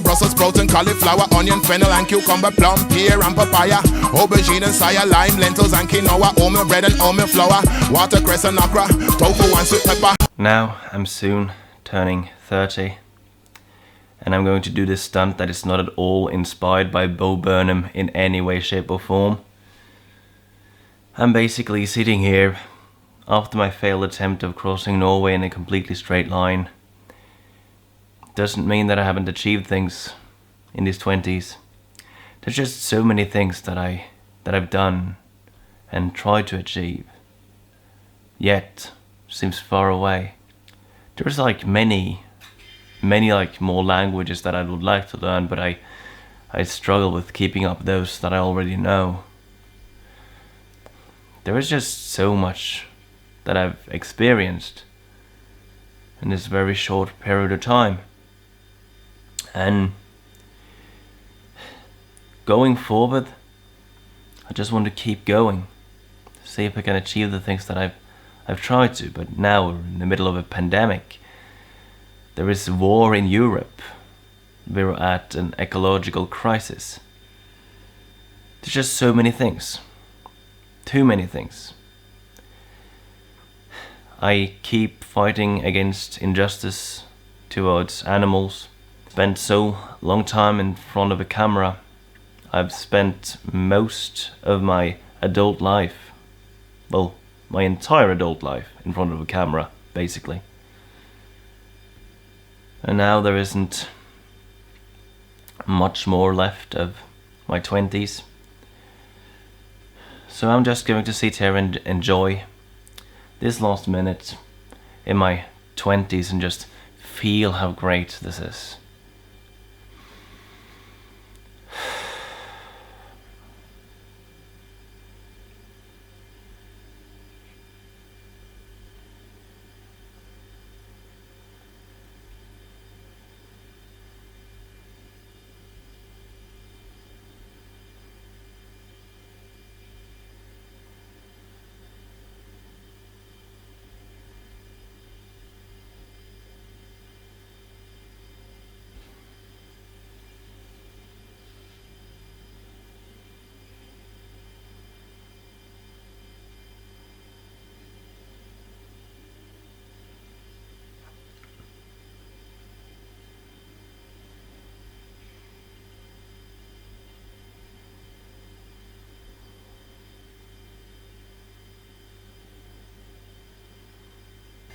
Brussels sprouts and cauliflower, onion, fennel and cucumber, plum, pear and papaya, aubergine and saya, lime, lentils and quinoa, oatmeal bread and oatmeal flour, watercress and okra, tofu and sweet pepper. Now I'm soon turning 30, and I'm going to do this stunt that is not at all inspired by Bo Burnham in any way, shape or form. I'm basically sitting here after my failed attempt of crossing Norway in a completely straight line. Doesn't mean that I haven't achieved things in these 20s. There's just so many things that I've done and tried to achieve, yet seems far away. There's like many like more languages that I would like to learn, but I struggle with keeping up those that I already know. There is just so much that I've experienced in this very short period of time. And going forward, I just want to keep going, see if I can achieve the things that I've tried to. But now we're in the middle of a pandemic. There is war in Europe. We're at an ecological crisis. There's just so many things. Too many things. I keep fighting against injustice towards animals. Spent so long time in front of a camera. I've spent most of my adult life, well, my entire adult life in front of a camera, basically. And now there isn't much more left of my 20s. So I'm just going to sit here and enjoy this last minute in my 20s and just feel how great this is.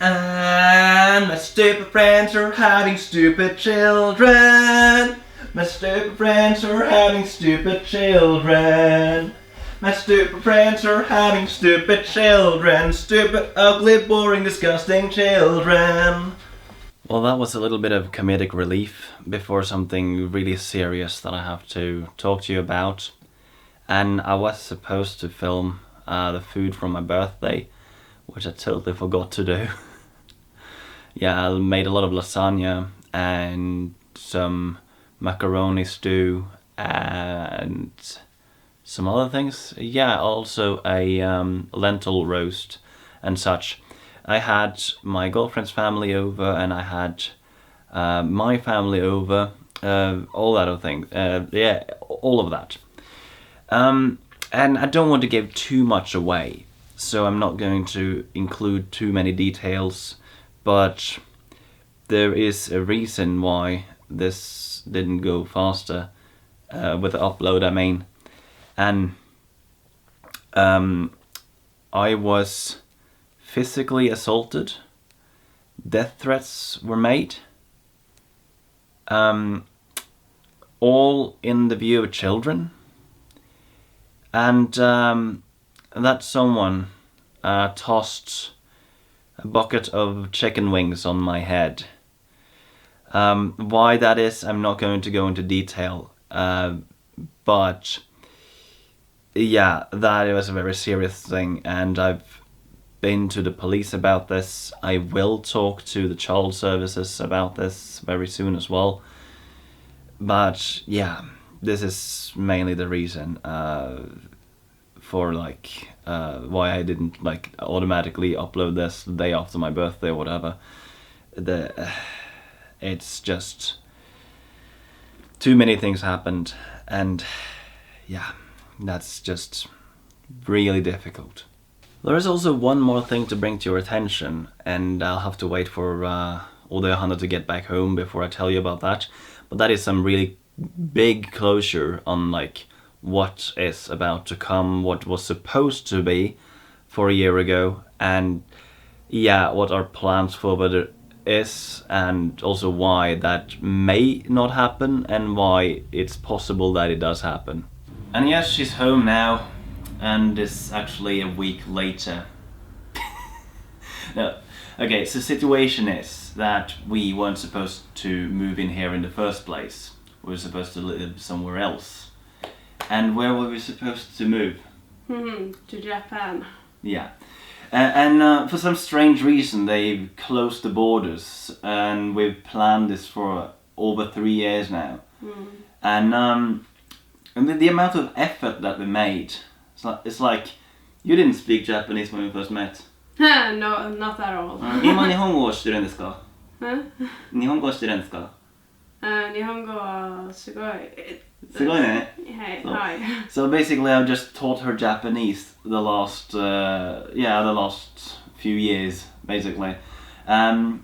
And my stupid friends are having stupid children. My stupid friends are having stupid children. My stupid friends are having stupid children. Stupid, ugly, boring, disgusting children. Well, that was a little bit of comedic relief before something really serious that I have to talk to you about. And I was supposed to film the food from my birthday, which I totally forgot to do. Yeah, I made a lot of lasagna and some macaroni stew and some other things. Yeah, also a lentil roast and such. I had my girlfriend's family over and I had my family over, all that other thing. Yeah, all of that. And I don't want to give too much away, so I'm not going to include too many details. But there is a reason why this didn't go faster with the upload, I mean. And I was physically assaulted. Death threats were made. All in the view of children. And that someone tossed a bucket of chicken wings on my head. Why that is, I'm not going to go into detail, but yeah, that was a very serious thing, and I've been to the police about this. I will talk to the child services about this very soon as well. But yeah, this is mainly the reason for like why I didn't like automatically upload this the day after my birthday or whatever. It's just too many things happened, and yeah, that's just really difficult. There is also one more thing to bring to your attention, and I'll have to wait for Oda Johanna to get back home before I tell you about that. But that is some really big closure on like what is about to come, what was supposed to be for a year ago, and yeah, what our plans forward is, and also why that may not happen and why it's possible that it does happen. And yes, she's home now, and it's actually a week later. No, okay, so the situation is that we weren't supposed to move in here in the first place. We were supposed to live somewhere else. And where were we supposed to move? To Japan. Yeah. And for some strange reason they closed the borders, and we've planned this for over 3 years now. And the amount of effort that we made, it's like you didn't speak Japanese when we first met. No, not at all. 今日本語をしてるんですか？日本語をしてるんですか？日本語はすごい。すごいね。はい。So basically I just taught her Japanese the last few years basically. And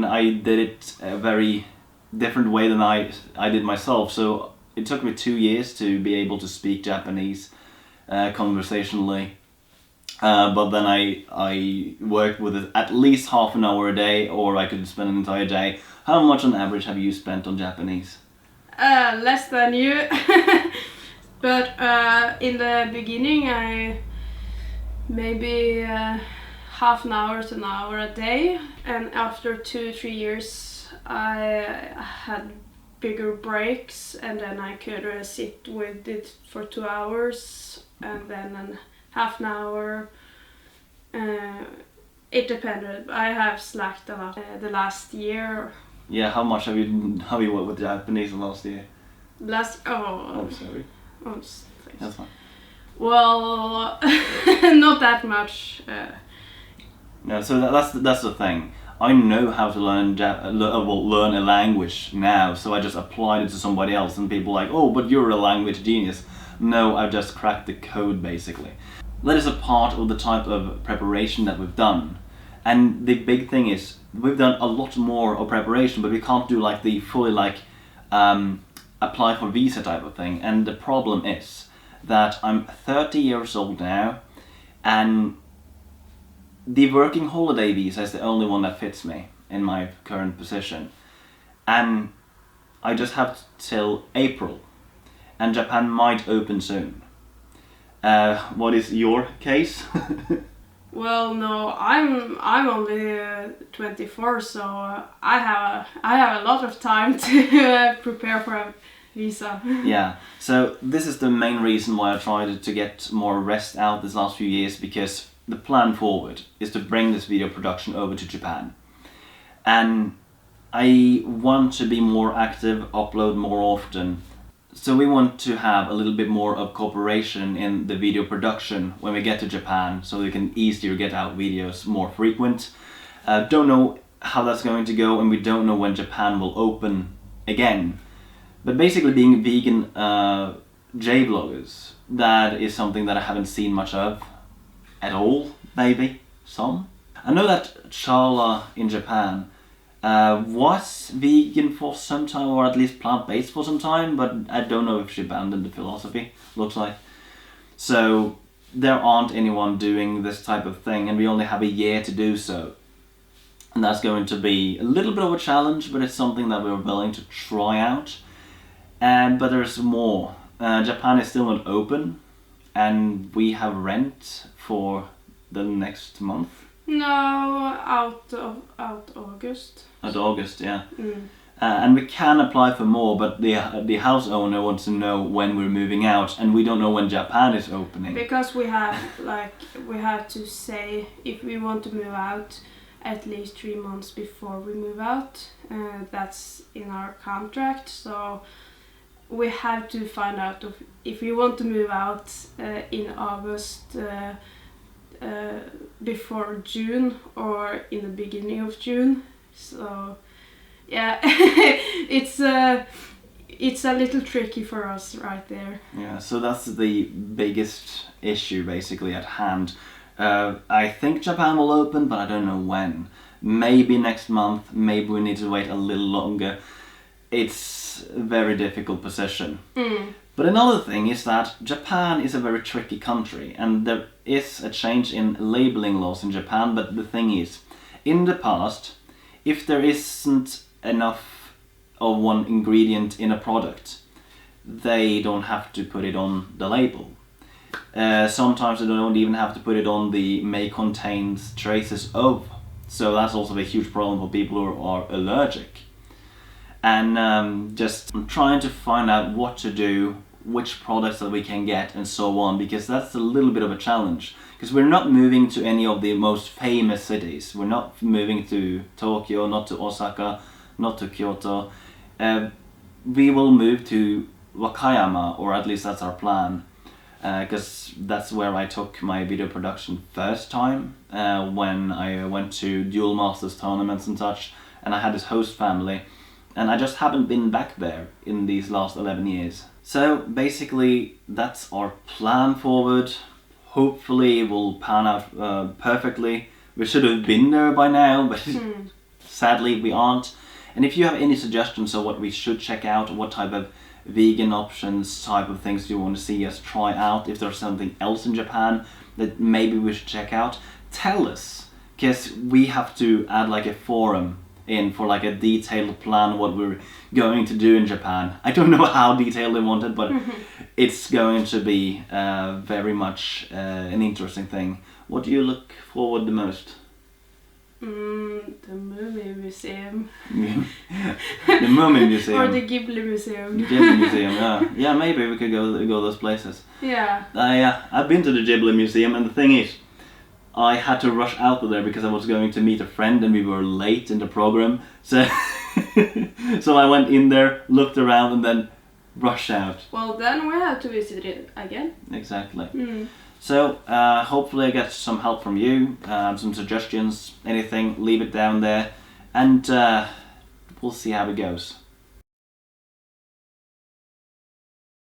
I did it a very different way than I did myself. So it took me 2 years to be able to speak Japanese conversationally. But then I worked with it at least half an hour a day, or I could spend an entire day. How much on average have you spent on Japanese? Less than you. But in the beginning I maybe half an hour to an hour a day, and after 2-3 years I had bigger breaks, and then I could sit with it for 2 hours and then half an hour. It depended. I have slacked a lot the last year. Yeah, how much have you worked with Japanese the last year? Oh, sorry. Oh, That's fine. well, not that much. No, so that's the thing. I know how to learn learn a language now, so I just applied it to somebody else, and people are like, oh, but you're a language genius. No, I've just cracked the code basically. That is a part of the type of preparation that we've done. And the big thing is, we've done a lot more of preparation, but we can't do like the fully apply for visa type of thing. And the problem is that I'm 30 years old now, and the working holiday visa is the only one that fits me in my current position. And I just have till April, and Japan might open soon. What is your case? Well, no, I'm only 24, so I have a lot of time to prepare for a visa. Yeah, so this is the main reason why I tried to get more rest out this last few years, because the plan forward is to bring this video production over to Japan. And I want to be more active, upload more often. So we want to have a little bit more of cooperation in the video production when we get to Japan, so we can easier get out videos more frequent. Don't know how that's going to go, and we don't know when Japan will open again. But basically being vegan J-vloggers, that is something that I haven't seen much of at all, maybe some. I know that Charla in Japan was vegan for some time, or at least plant-based for some time, but I don't know if she abandoned the philosophy, looks like. So there aren't anyone doing this type of thing, and we only have a year to do so. And that's going to be a little bit of a challenge, but it's something that we're willing to try out. But there's more. Japan is still not open, and we have rent for the next month. No, out August. At August, yeah. And we can apply for more, but the house owner wants to know when we're moving out, and we don't know when Japan is opening. Because we have to say if we want to move out at least 3 months before we move out. That's in our contract, so we have to find out if we want to move out in August. Before June or in the beginning of June. So yeah, it's a little tricky for us right there. Yeah, so that's the biggest issue basically at hand. I think Japan will open, but I don't know when. Maybe next month, maybe we need to wait a little longer. It's a very difficult position. But another thing is that Japan is a very tricky country, and there is a change in labeling laws in Japan, but the thing is, in the past, if there isn't enough of one ingredient in a product, they don't have to put it on the label. Sometimes they don't even have to put it on the may contains traces of. So that's also a huge problem for people who are allergic. And just trying to find out what to do, which products that we can get and so on, because that's a little bit of a challenge. Because we're not moving to any of the most famous cities. We're not moving to Tokyo, not to Osaka, not to Kyoto. We will move to Wakayama, or at least that's our plan. Because that's where I took my video production first time, when I went to Duel Masters tournaments and such, and I had this host family, and I just haven't been back there in these last 11 years. So basically that's our plan forward. Hopefully it will pan out perfectly. We should have been there by now, but sadly we aren't. And if you have any suggestions of what we should check out, what type of vegan options, type of things you want to see us try out, if there's something else in Japan that maybe we should check out, tell us, because we have to add like a forum in for like a detailed plan what we're going to do in Japan. I don't know how detailed they want it, but it's going to be very much an interesting thing. What do you look forward the most? The Mummy Museum. The Mummy Museum. Or the Ghibli Museum. The Ghibli Museum, yeah. Yeah, maybe we could go those places. Yeah. I've been to the Ghibli Museum, and the thing is, I had to rush out of there because I was going to meet a friend and we were late in the program. So, so I went in there, looked around, and then rushed out. Well, then we have to visit it again. Exactly. So hopefully I get some help from you, some suggestions, anything, leave it down there, and we'll see how it goes.